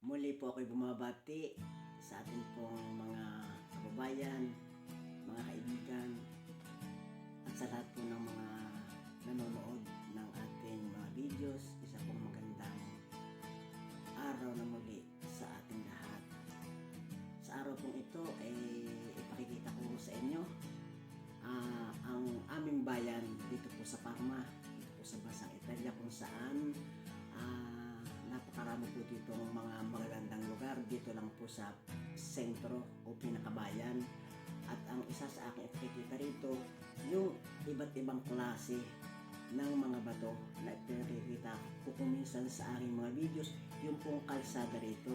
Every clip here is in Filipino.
Muli po ako'y bumabati sa ating pong mga kababayan, mga kaibigan, at sa lahat po ng mga nanonood ng ating mga videos. Isa pong magandang araw na muli sa ating lahat. Sa araw pong ito ay ipakikita ko sa inyo ang aming bayan dito po sa Parma, dito po sa bansang Italia, kung saan napakarami po dito ng mga magagandang lugar dito lang po sa sentro o pinakabayan. At ang isa sa aking ipakikita rito, yung iba't ibang klase ng mga bato na ipinakikita ko kuminsan sa aking mga videos. Yung pong kalsada rito,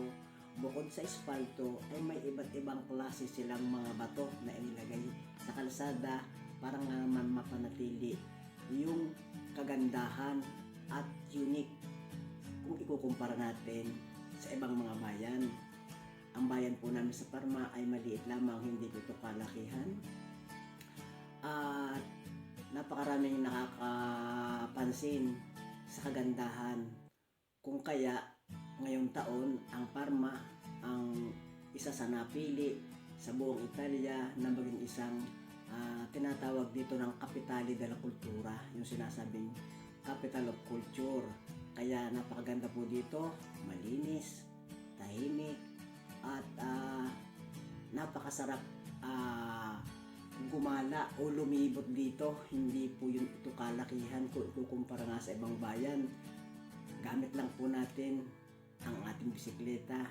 bukod sa espalto ay may iba't ibang klase silang mga bato na inilagay sa kalsada para nga naman mapanatili yung kagandahan at unique kung ikukumpara natin sa ibang mga bayan. Ang bayan po namin sa Parma ay maliit lamang, hindi ito kalakihan. At napakaraming nakakapansin sa kagandahan. Kung kaya ngayong taon ang Parma ang isa sa napili sa buong Italia na maging isang tinatawag dito ng Capitale della Cultura, yung sinasabing Capital of Culture. Kaya napakaganda po dito, malinis, tahimik, at napakasarap gumala o lumibot dito. Hindi po yun ito kalakihan kung ikukumpara nga sa ibang bayan. Gamit lang po natin ang ating bisikleta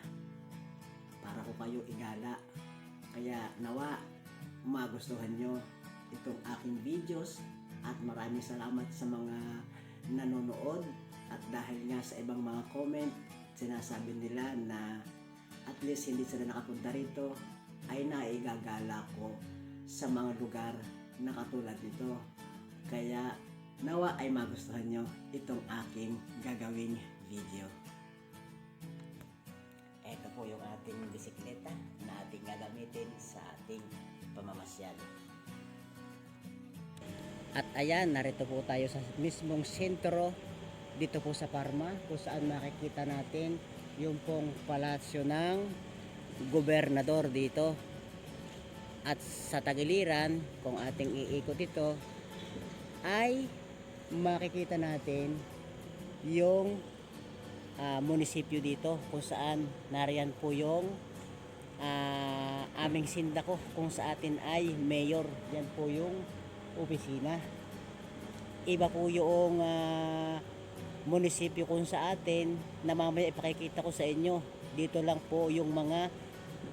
para ko kayo igala. Kaya nawa magustuhan nyo itong aking videos, at maraming salamat sa mga nanonood. At dahil nga sa ibang mga comment, sinasabi nila na at least hindi sila nakapunta rito, ay naigagala ko sa mga lugar na katulad nito. Kaya nawa ay magustuhan nyo itong aking gagawing video. Ito po yung ating bisikleta na ating gagamitin sa ating pamamasyal. At ayan, narito po tayo sa mismong sentro dito po sa Parma, kung saan makikita natin yung pong palasyo ng gobernador dito. At sa tagiliran, kung ating iikot ito, ay makikita natin yung munisipyo dito, kung saan nariyan po yung aming sindako, kung sa atin ay mayor. Yan po yung opisina. Iba po yung munisipyo kung sa atin na mamaya ipakikita ko sa inyo. Dito lang po yung mga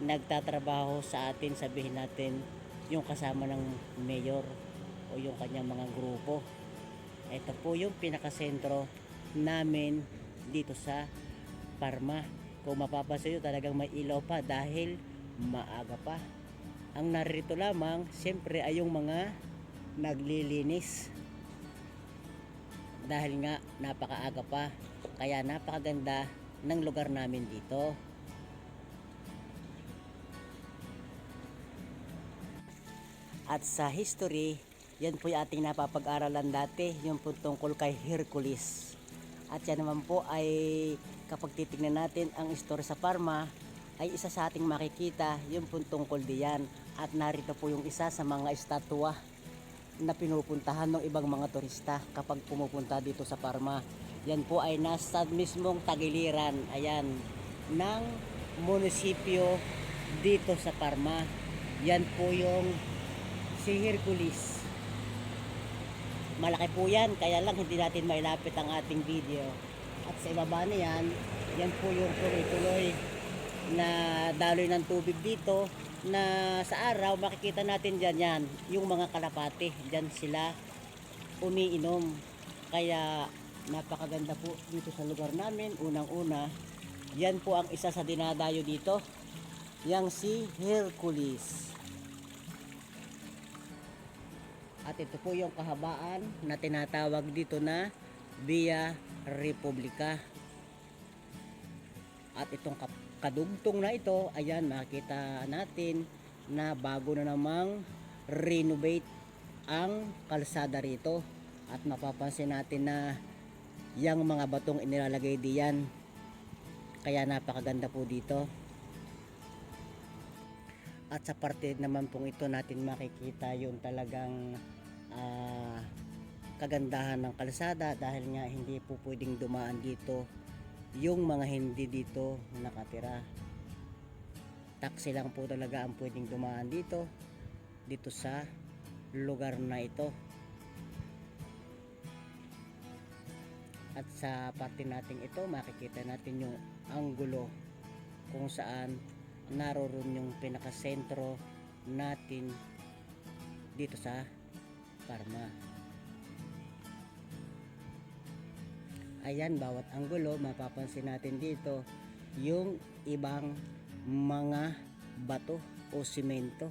nagtatrabaho sa atin, sabihin natin yung kasama ng mayor o yung kanyang mga grupo. Ito po yung pinakasentro namin dito sa Parma. Kung mapapansin nyo, talagang may ilaw pa dahil maaga pa. Ang narito lamang siyempre ay yung mga naglilinis, dahil nga napakaaga pa. Kaya napakaganda ng lugar namin dito. At sa history, yan po yung ating napapag-aralan dati, yung po tungkol kay Hercules. At yan naman po ay kapag titignan natin ang istorya sa Parma, ay isa sa ating makikita yung po tungkol diyan. At narito po yung isa sa mga estatwa na pinupuntahan ng ibang mga turista kapag pumupunta dito sa Parma. Yan po ay nasa mismong tagiliran, ayan, ng munisipyo dito sa Parma. Yan po yung si Hercules. Malaki po yan, kaya lang hindi natin mailapit ang ating video. At sa ibaba na yan, yan po yung tuloy-tuloy na daloy ng tubig dito, na sa araw makikita natin dyan yan, yung mga kalapati, dyan sila umiinom. Kaya napakaganda po dito sa lugar namin. Unang-una, yan po ang isa sa dinadayo dito, yang si Hercules. At ito po yung kahabaan na tinatawag dito na Via Republica. At itong kadugtong na ito, ayan, makita natin na bago na namang renovate ang kalsada rito. At mapapansin natin na yung mga batong inilalagay diyan Kaya napakaganda po dito. At sa parte naman pong ito natin makikita yung talagang kagandahan ng kalsada, dahil nga hindi po pwedeng dumaan dito yung mga hindi dito nakatira. Taxi lang po talaga ang pwedeng dumaan dito sa lugar na ito. At sa parte natin ito makikita natin yung anggulo kung saan naroon yung pinakasentro natin dito sa Parma. Ayan, bawat anggulo mapapansin natin dito yung ibang mga bato o simento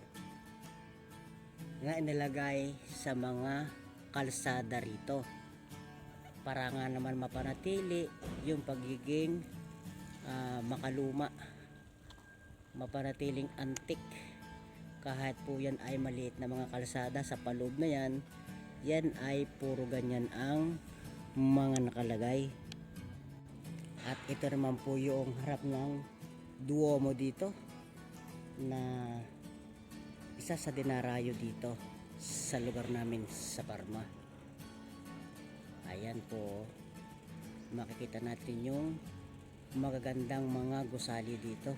na inilagay sa mga kalsada rito, para nga naman mapanatili yung pagiging makaluma, mapanatiling antik. Kahit po yan ay maliit na mga kalsada, sa paloob na yan ay puro ganyan ang mga nakalagay. At ito naman po yung harap ng Duomo dito, na isa sa dinarayo dito sa lugar namin sa Parma. Ayan po, makikita natin yung magagandang mga gusali dito.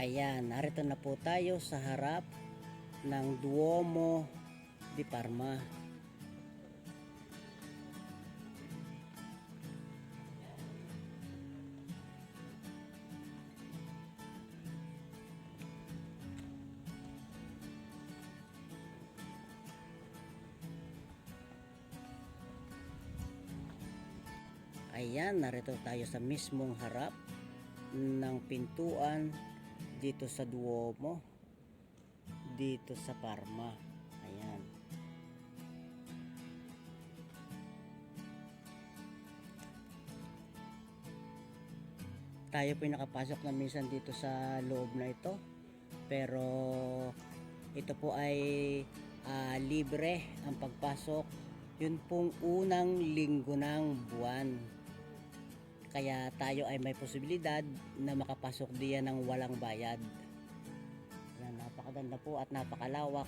Ayan, narito na po tayo sa harap ng Duomo di Parma. Ayan, narito tayo sa mismong harap ng pintuan dito sa Duomo dito sa Parma. Ayan. Tayo po nakapasok na minsan dito sa loob na ito, pero ito po ay libre ang pagpasok. Yun pong unang linggo ng buwan. Kaya tayo ay may posibilidad na makapasok diyan ng walang bayad. Yan, napakaganda po at napakalawak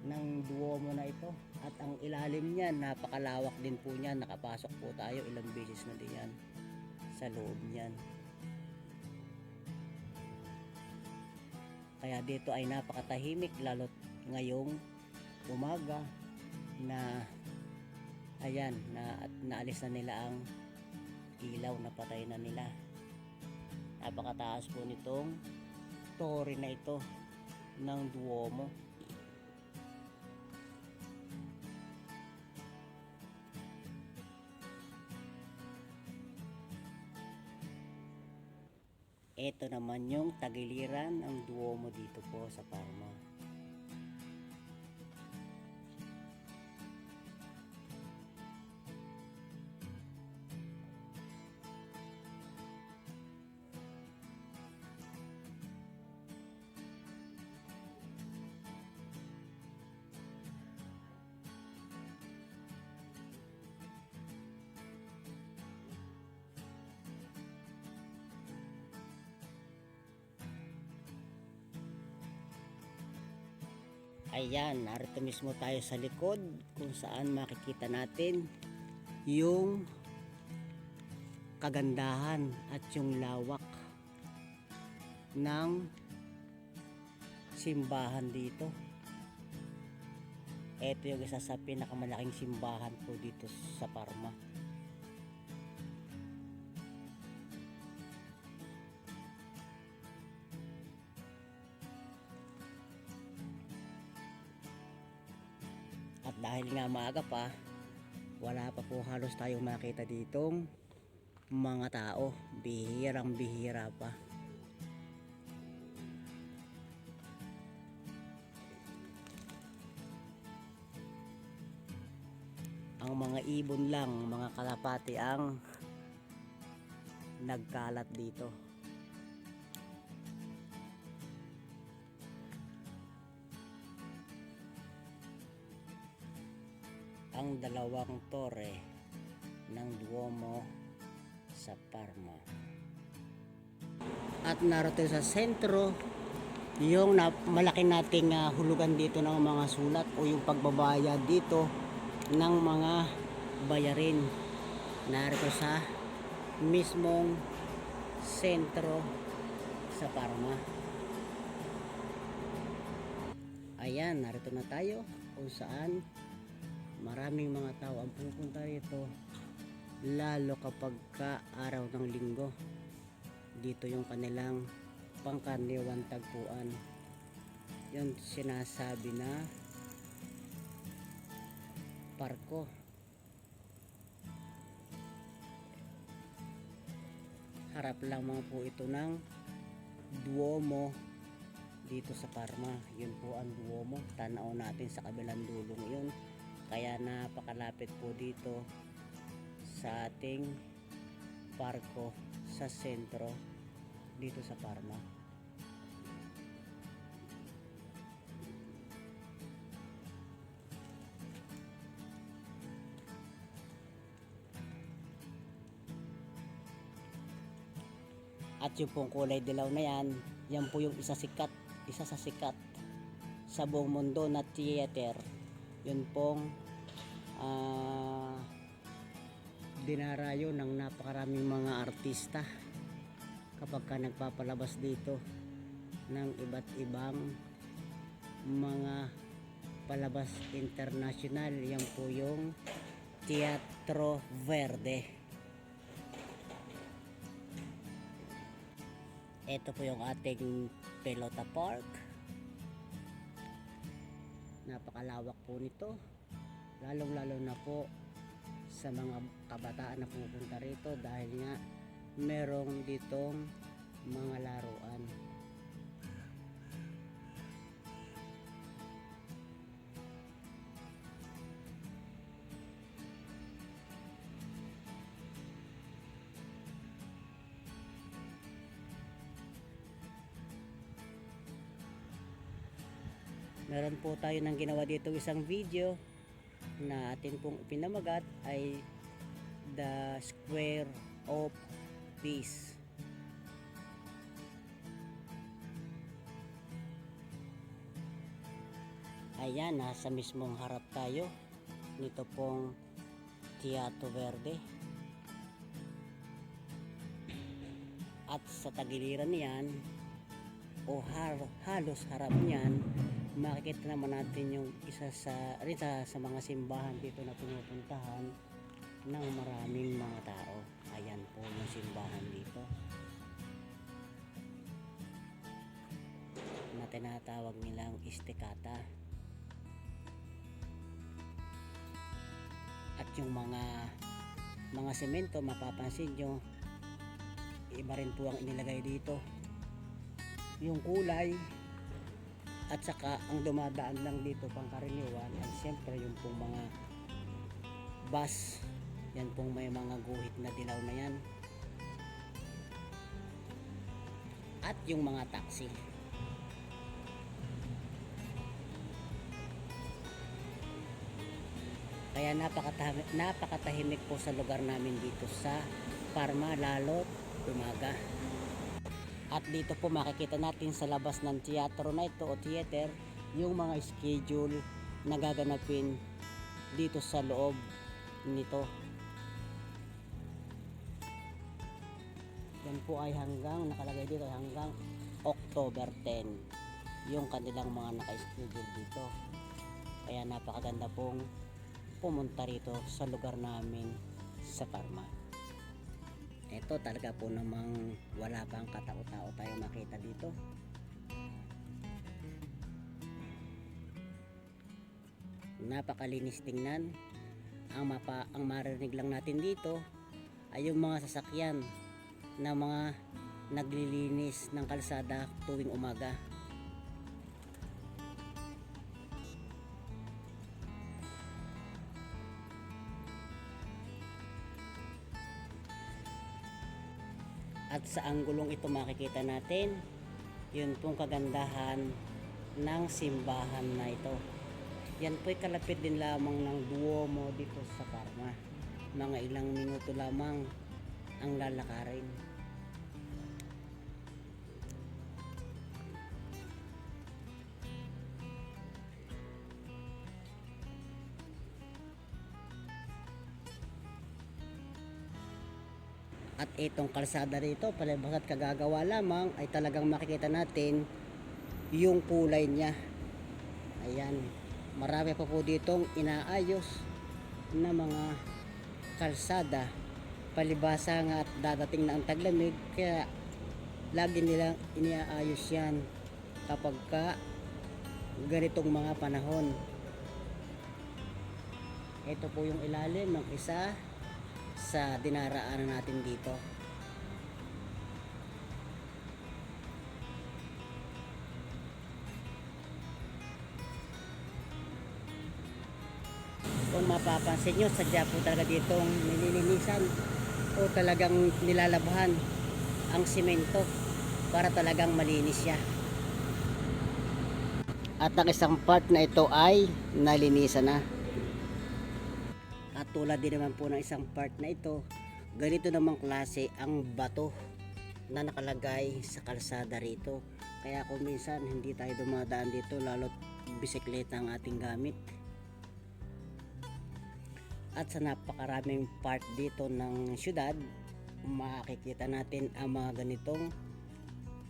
ng Duomo na ito. At ang ilalim niyan, napakalawak din po niyan. Nakapasok po tayo ilang beses na din yan sa loob niyan. Kaya dito ay napakatahimik, lalo't ngayong umaga na ayan, at naalis na nila ang ilaw, na patay na nila. Napakataas po nitong tore na ito ng Duomo. Ito naman yung tagiliran ng Duomo dito po sa Parma. Ayan, narito mismo tayo sa likod kung saan makikita natin yung kagandahan at yung lawak ng simbahan dito. Ito yung isa sa pinakamalaking simbahan po dito sa Parma. At dahil nga maaga pa, wala pa po halos tayong makita ditong mga tao. Bihirang bihira pa. Ang mga ibon lang, mga kalapati ang nagkalat dito. ang dalawang tore ng Duomo sa Parma. At narito sa sentro yung malaki nating hulugan dito ng mga sulat o yung pagbabayad dito ng mga bayarin. Narito sa mismong sentro sa Parma. Ayan, narito na tayo kung saan maraming mga tao ang pupunta rito, lalo kapag araw ng linggo. Dito yung kanilang pangkaraniwang tagpuan. Yung sinasabi na parko. Harap lamang po ito ng Duomo dito sa Parma. Yun po ang Duomo. Tanaw natin sa kabilang dulong yun. Kaya napakalapit po dito sa ating parko sa sentro dito sa Parma. At yung pong kulay dilaw na yan po yung isa sa sikat sa buong mundo na theater. Yun pong dinarayo ng napakaraming mga artista kapag ka nagpapalabas dito ng iba't ibang mga palabas international. Yan po yung Teatro Verde. Ito po yung ating Pelota Park. Napakalawak po nito, lalong lalo na po sa mga kabataan na pupunta rito dahil nga merong ditong mga laruan. Meron po tayo nang ginawa dito isang video na atin pong pinamagat ay The Square of Peace. Ayan, nasa mismong harap tayo nito pong Teatro Verde. At sa tagiliran niyan o halos harap niyan, makikita naman natin yung isa sa mga simbahan dito na pinupuntahan ng maraming mga tao. Ayan po yung simbahan dito na tinatawag nilang Istikata. At yung mga semento, mapapansin nyo, iba rin po ang inilagay dito. Yung kulay at saka ang dumadaan lang dito pangkaraniwan ay siyempre yung pong mga bus. Yan pong may mga guhit na dilaw na yan. At yung mga taxi. Kaya napakatahimik po sa lugar namin dito sa Parma, lalo't umaga. At dito po makikita natin sa labas ng teatro na ito o theater yung mga schedule na gaganapin dito sa loob nito. Yan po ay nakalagay dito hanggang October 10 yung kanilang mga naka-schedule dito. Kaya napakaganda pong pumunta rito sa lugar namin sa Parma. Ito talaga po namang wala pang katao-tao tayo makita dito. Napakalinis tingnan. Ang marinig lang natin dito ay yung mga sasakyan na mga naglilinis ng kalsada tuwing umaga. At sa anggulong ito makikita natin yun pong kagandahan ng simbahan na ito. Yan po'y kalapit din lamang ng Duomo dito sa Parma. Mga ilang minuto lamang ang lalakarin. At itong kalsada rito, palibhas at kagagawa lamang, ay talagang makikita natin yung kulay niya. Ayan, marami pa po ditong inaayos na mga kalsada. Palibasa nga at dadating na ang taglamig, kaya lagi nilang iniaayos yan kapag ka ganitong mga panahon. Ito po yung ilalim ng isa sa dinaraanan natin dito. Kung mapapansin nyo, sadya po talaga ditong nililinisan o talagang nilalabhan ang simento para talagang malinis siya. At ang isang part na ito ay nalinisan na. At tulad din naman po ng isang part na ito, ganito namang klase ang bato na nakalagay sa kalsada rito. Kaya kung minsan hindi tayo dumadaan dito, lalo't bisikleta ang ating gamit. At sa napakaraming part dito ng syudad, makikita natin ang mga ganitong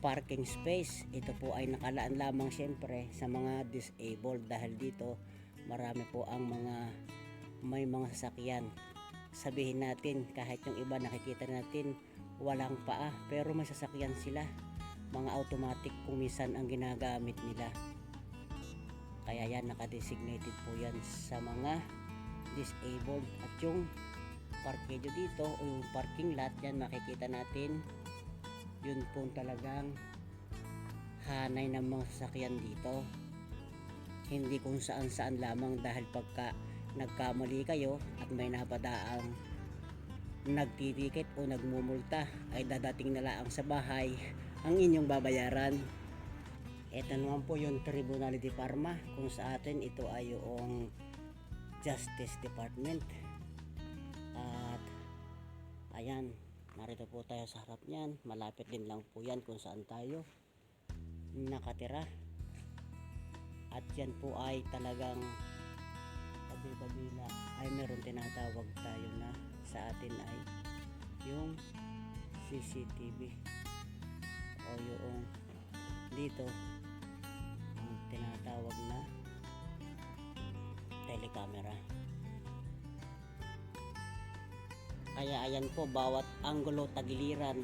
parking space. Ito po ay nakalaan lamang syempre sa mga disabled, dahil dito marami po ang may mga sasakyan. Sabihin natin, kahit yung iba nakikita natin walang paa, pero may sasakyan sila, mga automatic kung minsan ang ginagamit nila. Kaya yan, nakadesignated po yan sa mga disabled. At yung parkadyo dito o yung parking lot, yan makikita natin, yun po talagang hanay ng mga sasakyan dito, hindi kung saan saan lamang, dahil pagka nagkamali kayo at may napadaang nagtitiket o nagmumulta, ay dadating na lang sa bahay ang inyong babayaran. Ito naman po yung Tribunal de Parma, kung sa atin ito ay yung Justice Department. At ayan, narito po tayo sa harap niyan. Malapit din lang po yan kung saan tayo nakatira. At yan po ay talagang kabila ay meron tinatawag tayo na sa atin ay yung CCTV o yung dito ang tinatawag na telecamera. Kaya ayan po, bawat anggulo tagiliran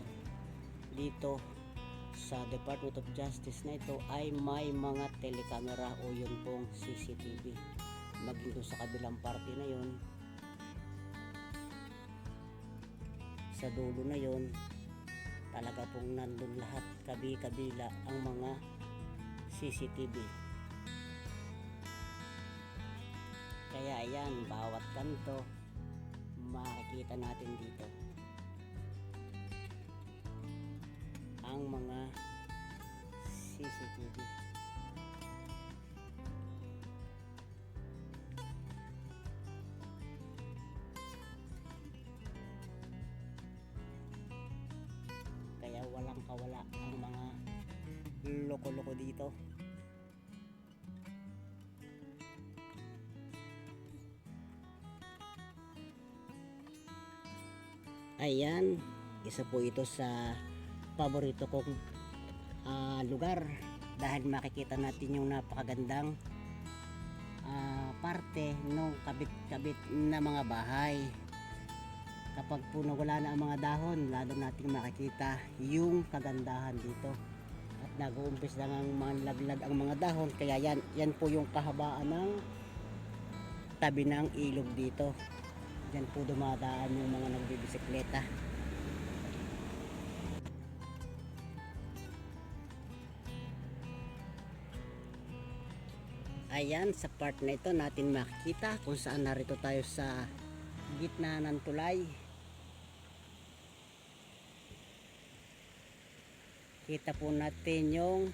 dito sa Department of Justice na ito ay may mga telecamera o yun pong CCTV. Maging doon sa kabilang parte na yun, sa dulo na yun, talaga pong nandun lahat kabila ang mga CCTV. Kaya ayan, bawat kanto makikita natin dito ang mga CCTV. Kaya walang kawala ang mga loko-loko dito. Ayan, isa po ito sa paborito kong lugar, dahil makikita natin yung napakagandang parte ng kabit-kabit na mga bahay. Kapag po nawala na ang mga dahon, lalo nating makikita yung kagandahan dito. At nag-uumpis lang ang mga laglag ang mga dahon, kaya yan po yung kahabaan ng tabi ng ilog dito. Diyan po dumadaan yung mga nagbibisikleta. Ayan, sa part na ito natin makikita kung saan narito tayo sa gitna ng tulay. Kita po natin yung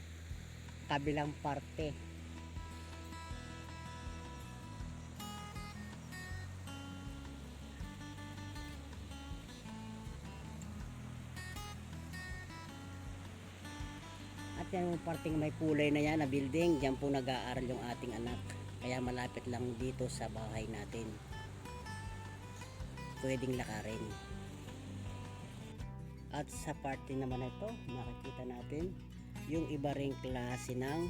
kabilang parte. yan yung parting may kulay na yan na building, dyan po nag-aaral yung ating anak. Kaya malapit lang dito sa bahay natin. Pwedeng lakarin. At sa party naman na ito, makikita natin yung iba ring klase ng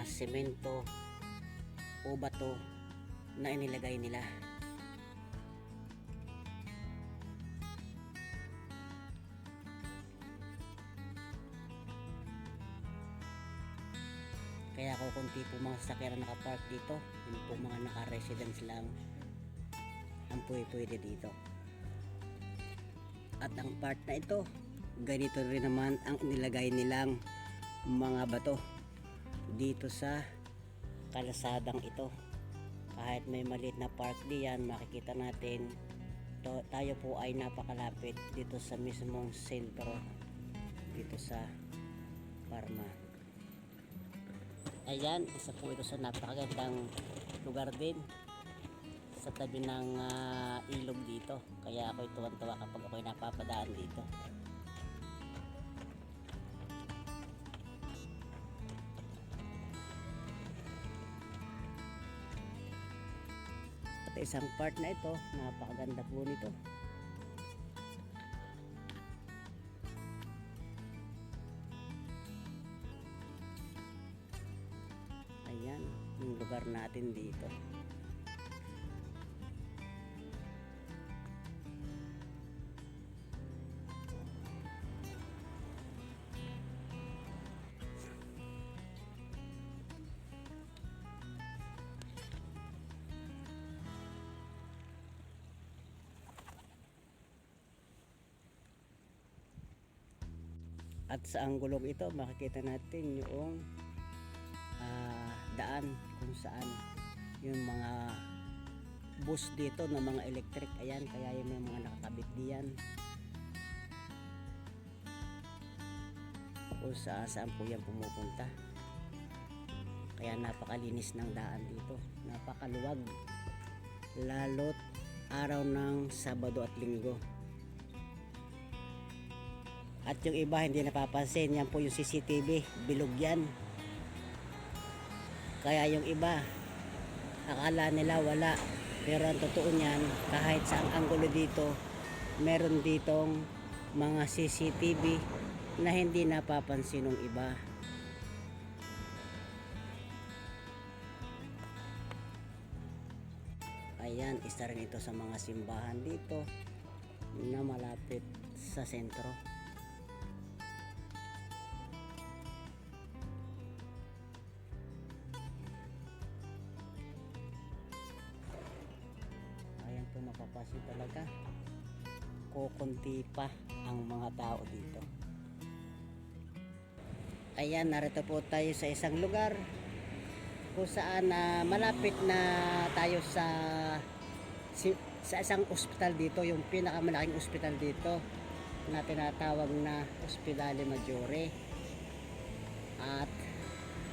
semento o bato na inilagay nila. Kaya kung kunti po mga sasakyan na nakapark dito, yun po mga naka-residence lang ang pwede dito. At ang part na ito, ganito rin naman ang nilagay nilang mga bato dito sa kalasadang ito. Kahit may maliit na park diyan, makikita natin tayo po ay napakalapit dito sa mismong sentro dito sa Parma. Ayan, isa po ito sa napakagandang lugar din sa tabi ng ilog dito. Kaya ako'y tuwan-tuwa kapag ako'y napapadaan dito. At isang part na ito, napakaganda po nito. Ayan, yung lugar natin dito. At sa anggulong ito, makikita natin yung daan kung saan yung mga bus dito na mga electric. Ayan, kaya yung mga nakakabit diyan kung saan po yan pumupunta. Kaya napakalinis ng daan dito, napakaluwag, lalo't araw ng Sabado at Linggo. At yung iba hindi napapansin, yan po yung CCTV, bilog yan. Kaya yung iba akala nila wala, pero ang totoo niyan, kahit sa anggulo dito meron ditong mga CCTV na hindi napapansin ng iba. Ayan, isa rin ito sa mga simbahan dito na malapit sa sentro. Mapapansin talaga kukunti pa ang mga tao dito. Ayan, narito po tayo sa isang lugar kung saan malapit na tayo sa isang ospital dito, yung pinakamalaking ospital dito na tinatawag na Ospedale Maggiore. At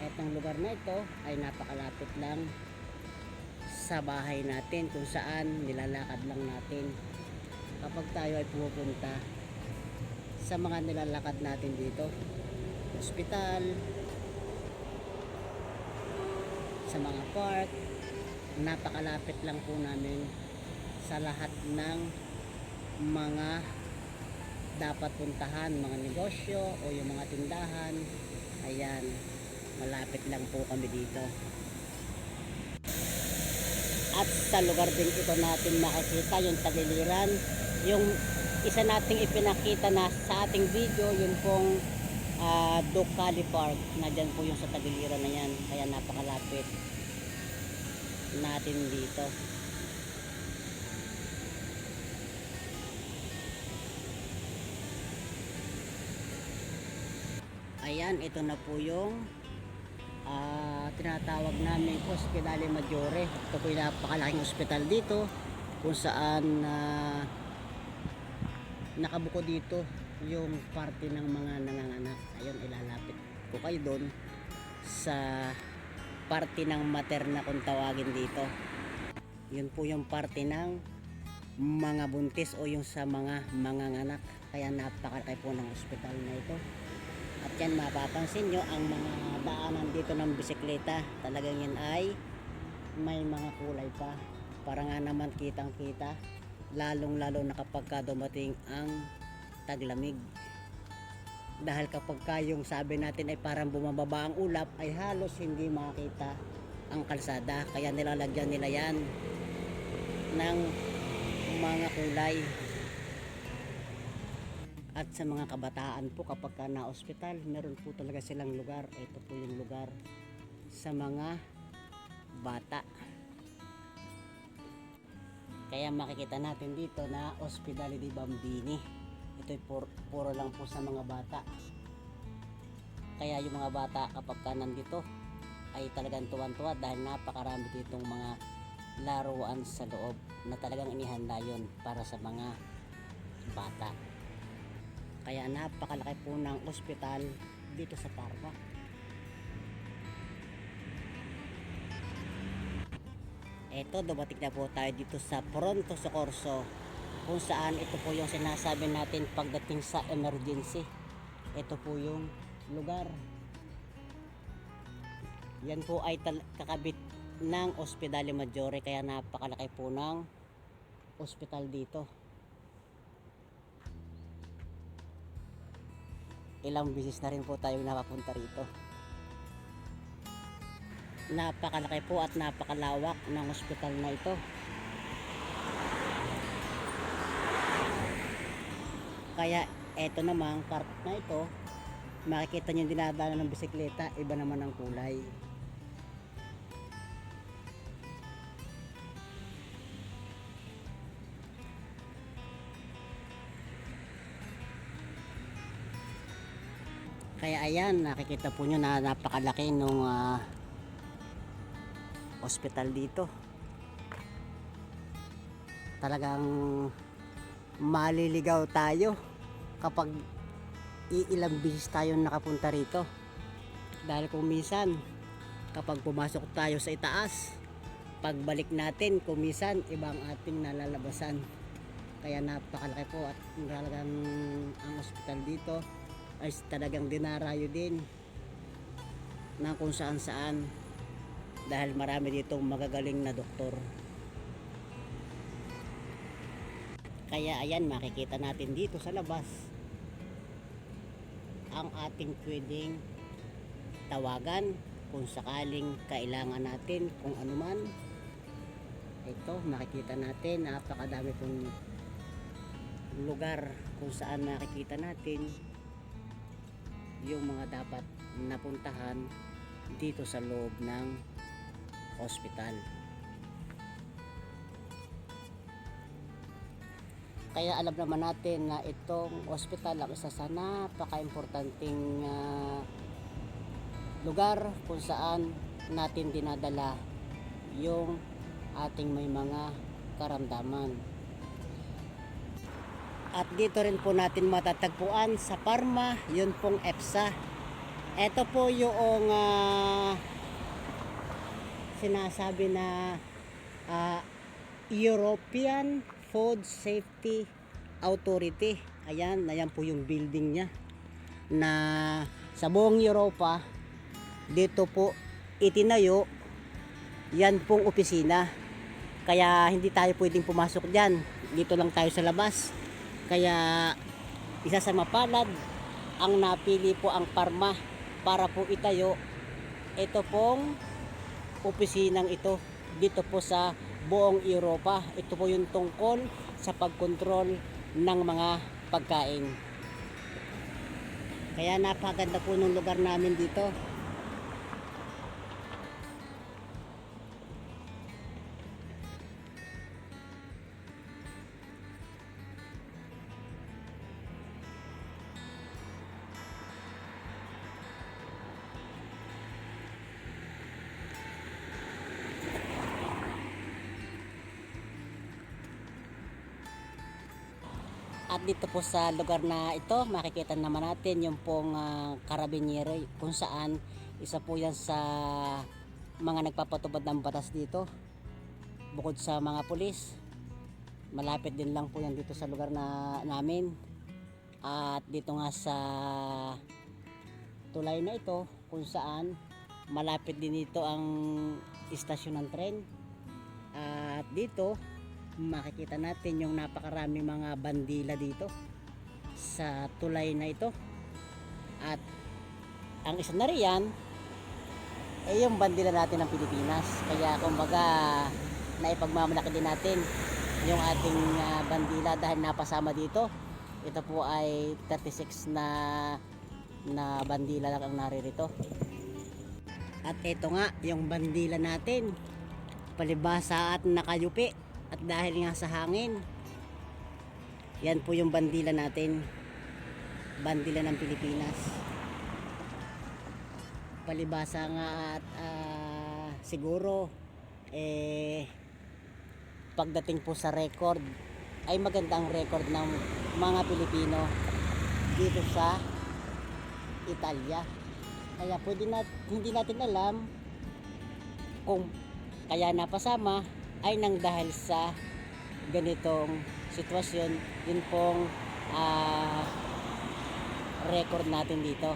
etong lugar na ito ay napakalapit lang sa bahay natin, kung saan nilalakad lang natin kapag tayo ay pupunta sa mga nilalakad natin dito, ospital, sa mga park. Napakalapit lang po namin sa lahat ng mga dapat puntahan, mga negosyo o yung mga tindahan. Ayan, malapit lang po kami dito. At sa lugar din ito natin makikita yung tagiliran, yung isa nating ipinakita na sa ating video, yung pong Ducali Park, na dyan po yung sa tagiliran na yan. Kaya napakalapit natin dito. Ayan, ito na po yung tinatawag namin Ospedale Maggiore. Ito po yung napakalaking ospital dito, kung saan nakabuko dito yung parte ng mga nanganganak. Ayun, ilalapit ko kayo doon sa parte ng materna kung tawagin dito. Yun po yung parte ng mga buntis o yung sa mga manganganak. Kaya napakalaki po ng ospital na ito. At Yan, mapapansin nyo ang mga daanan dito ng bisikleta. Talagang yan ay may mga kulay pa. Para nga naman kitang kita. Lalong lalo na kapag ka dumating ang taglamig. Dahil kapag ka yung sabi natin ay parang bumababa ang ulap, ay halos hindi makita ang kalsada. Kaya nilalagyan nila yan ng mga kulay. At sa mga kabataan po, kapag ka na-ospital, meron po talaga silang lugar. Ito po yung lugar sa mga bata. Kaya makikita natin dito na Ospedale dei Bambini. Ito'y puro lang po sa mga bata. Kaya yung mga bata kapag ka nandito ay talagang tuwan-tuwa dahil napakarami ditong mga laruan sa loob na talagang inihanda yun para sa mga bata. Kaya napakalaki po ng ospital dito sa Parma. Eto, dumating na po tayo dito sa Pronto Soccorso, kung saan ito po yung sinasabi natin pagdating sa emergency. Ito po yung lugar. Yan po ay kakabit ng Ospedale Maggiore, kaya napakalaki po ng ospital dito. Ilang bisis na rin po tayo napapunta rito. Napakalaki po at napakalawak ng ospital na ito. Kaya eto namang part na ito, makikita nyo yung dinadaanan ng bisikleta, iba naman ang kulay. Kaya ayan, nakikita po nyo na napakalaki nung ospital dito. Talagang maliligaw tayo kapag iilang bisis tayo nakapunta rito. Dahil kung minsan kapag pumasok tayo sa itaas, pagbalik natin kung minsan ibang ating nalalabasan. Kaya napakalaki po at talagang ang ospital dito ay talagang dinarayo din na kung saan saan dahil marami ditong magagaling na doktor. Kaya ayan, makikita natin dito sa labas ang ating pwedeng tawagan kung sakaling kailangan natin kung anuman. Ito, makikita natin napakadami pong lugar kung saan makikita natin yung mga dapat napuntahan dito sa loob ng ospital. Kaya alam naman natin na itong ospital ang isa sa napaka-importanting lugar kung saan natin dinadala yung ating may mga karamdaman. At dito rin po natin matatagpuan sa Parma, yun pong EFSA. Ito po yung sinasabi na European Food Safety Authority. Ayan po yung building niya na sa buong Europa dito po itinayo. Yan pong opisina. Kaya hindi tayo pwedeng pumasok dyan. Dito lang tayo sa labas. Kaya isa sa mapalad ang napili po ang Parma para po itayo ito pong opisinang ito dito po sa buong Europa. Ito po yung tungkol sa pagkontrol ng mga pagkain. Kaya napakaganda po ng lugar namin dito. At dito po sa lugar na ito, makikita naman natin yung pong Carabinieri, kung saan isa po yan sa mga nagpapatubad ng batas dito. Bukod sa mga pulis, malapit din lang po yan dito sa lugar na namin. At dito nga sa tulay na ito kung saan malapit din dito ang istasyon ng tren. At dito makikita natin yung napakaraming mga bandila dito sa tulay na ito. At ang isa na riyan ay yung bandila natin ng Pilipinas. Kaya kumbaga naipagmamalaki din natin yung ating bandila dahil napasama dito. Ito po ay 36 na bandila lang ang naririto. At ito nga yung bandila natin, palibasa at nakayupi. At dahil nga sa hangin, yan po yung bandila natin, bandila ng Pilipinas. Palibasa nga at siguro pagdating po sa record ay magandang record ng mga Pilipino dito sa Italia. Kaya hindi natin alam kung kaya napasama ay nang dahil sa ganitong sitwasyon. Yun pong record natin dito.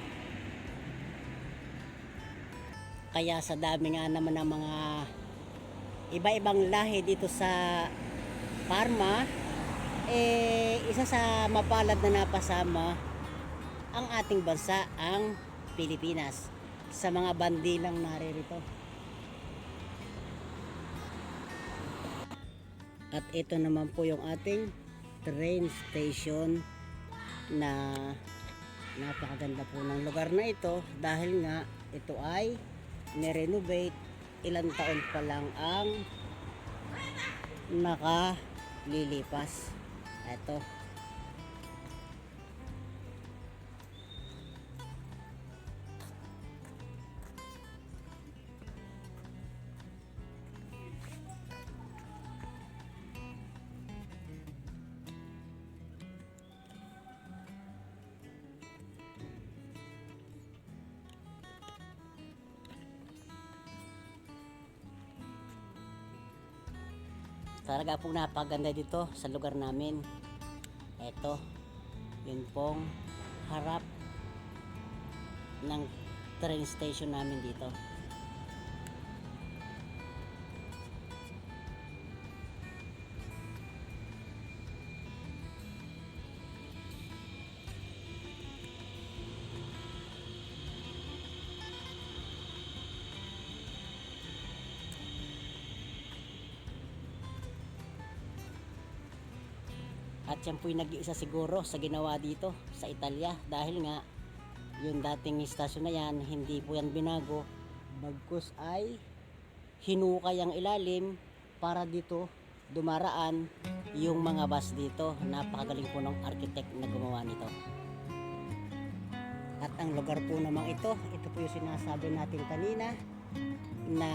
Kaya sa dami nga naman ng mga iba-ibang lahi dito sa Parma, isa sa mapalad na napasama ang ating bansa, ang Pilipinas, sa mga bandilang naririto. At ito naman po yung ating train station na napakaganda po ng lugar na ito dahil nga ito ay nirenovate. Ilang taon pa lang ang nakalilipas. Ito. Talaga po napaganda dito sa lugar namin. Ito, yun pong harap ng train station namin dito. At yan po'y nag-iisa siguro sa ginawa dito sa Italia dahil nga yung dating istasyon na yan, hindi po yan binago, bagkus ay hinukay ang ilalim para dito dumaraan yung mga bus dito. Napakagaling po ng architect na gumawa nito. At ang lugar po namang ito po yung sinasabi natin kanina na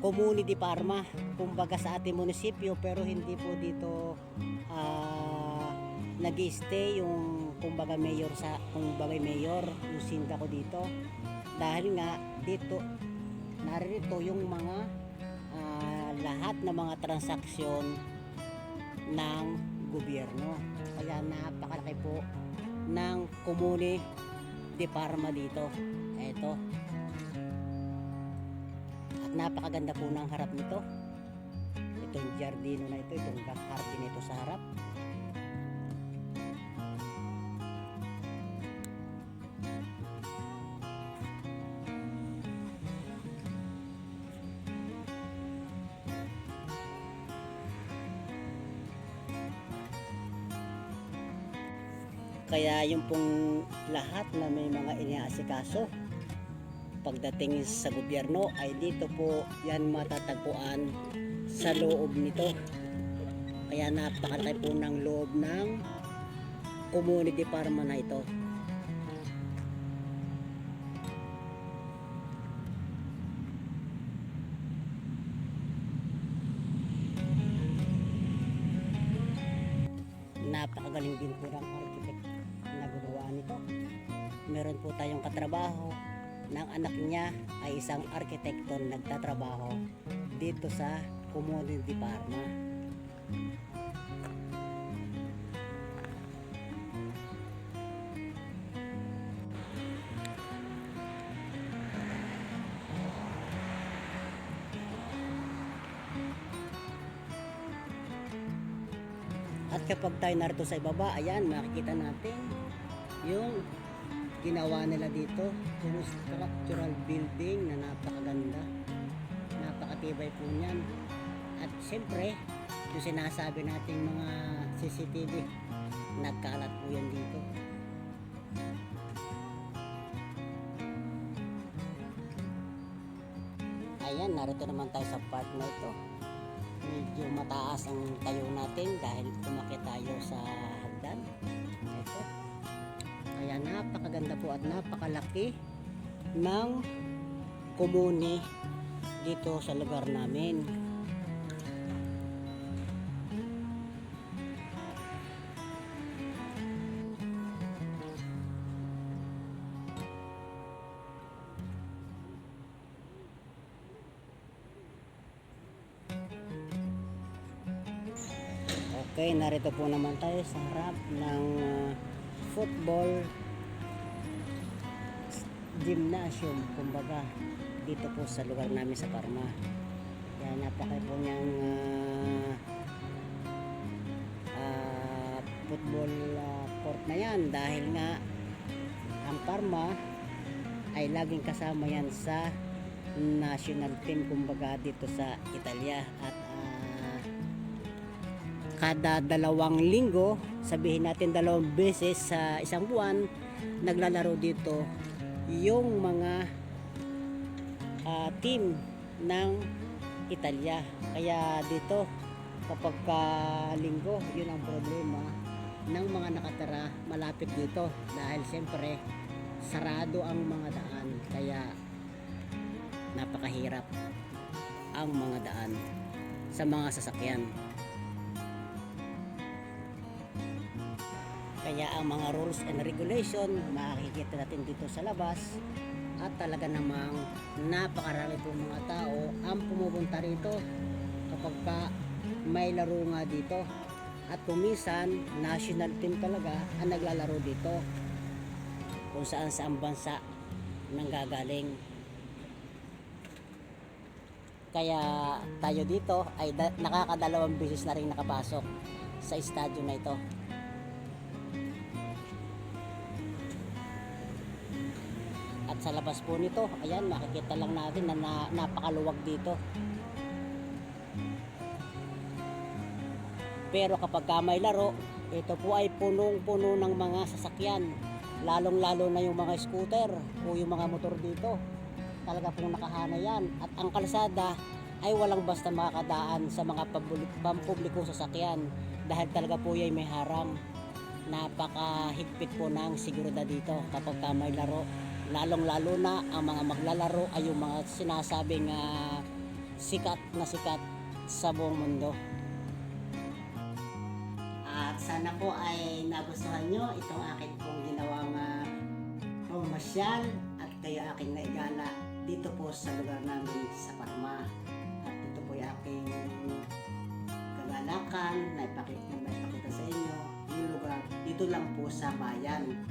Comune di Parma, kumbaga sa ating munisipyo, pero hindi po dito nag-stay yung kumbaga mayor yung sinda ko dito dahil nga dito naririto yung mga lahat ng mga transaksyon ng gobyerno. Kaya napakalaki po ng Comune di Parma dito. Eto, at napakaganda po ng harap nito. Itong jardino na ito, itong garden nito sa harap. Kaya yung pong lahat na may mga iniaasikaso pagdating sa gobyerno ay dito po yan matatagpuan sa loob nito. Kaya napakalaki po ng loob ng Comune di Parma na ito. Napakagaling din po ng architect na gumawa nito. Meron po tayong katrabaho ng anak niya ay isang arkitekto nagtatrabaho dito sa Comune di Parma. At kapag tayo narito sa ibaba, ayan, makikita natin yung ginawa nila dito, yung structural building na napakaganda, napakatibay po niyan. At siyempre, yung sinasabi nating mga CCTV, nagkalat po yan dito. Ayan, narito naman tayo sa part na ito. Medyo mataas ang tayo natin dahil tumakit tayo sa hagdan. Ito. Kaya napakaganda po at napakalaki ng komune dito sa lugar namin. Okay, narito po naman tayo sa harap ng football gymnasium, kumbaga dito po sa lugar namin sa Parma. Kaya napaka po niyang football court na yan, dahil nga ang Parma ay laging kasama yan sa national team, kumbaga dito sa Italia. At kada 2 linggo, sabihin natin 2 beses sa isang buwan, naglalaro dito yung mga team ng Italia. Kaya dito kapag linggo, yun ang problema ng mga nakatira malapit dito, dahil siyempre sarado ang mga daan, kaya napakahirap ang mga daan sa mga sasakyan. Kaya ang mga rules and regulation makikita natin dito sa labas, at talaga namang napakarami po mga tao ang pumupunta rito kapag may laro nga dito. At kumisan national team talaga ang naglalaro dito, kung saan saang bansa nanggagaling. Kaya tayo dito ay nakakadalawang beses na rin nakapasok sa estadyo na ito. At sa labas po nito, ayan, makikita lang natin na napakaluwag dito. Pero kapag may laro, ito po ay punong-puno ng mga sasakyan. Lalong-lalo na yung mga scooter o yung mga motor dito. Talaga pong nakahana yan. At ang kalsada ay walang basta makakadaan sa mga pampubliko sasakyan, dahil talaga po yan may harang. Napakahigpit po ng seguridad dito kapag may laro. Lalong-lalo na ang mga maglalaro ay yung mga sinasabing sikat na sikat sa buong mundo. At sana po ay nagustuhan nyo itong akin pong ginawang pamasyal at kayo aking naigala dito po sa lugar namin sa Parma. At ito po yung aking kagalakan na ipakita sa inyo yung lugar dito lang po sa bayan.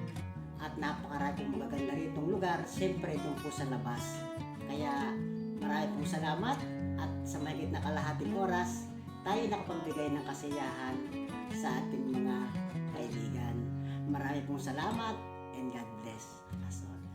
At napakarami pong magaganda ritong lugar, siyempre itong po sa labas. Kaya marami pong salamat, at sa mahigit na kalahating oras tayo nakapagbigay ng kasiyahan sa ating mga kaibigan. Marami pong salamat, and God bless us all.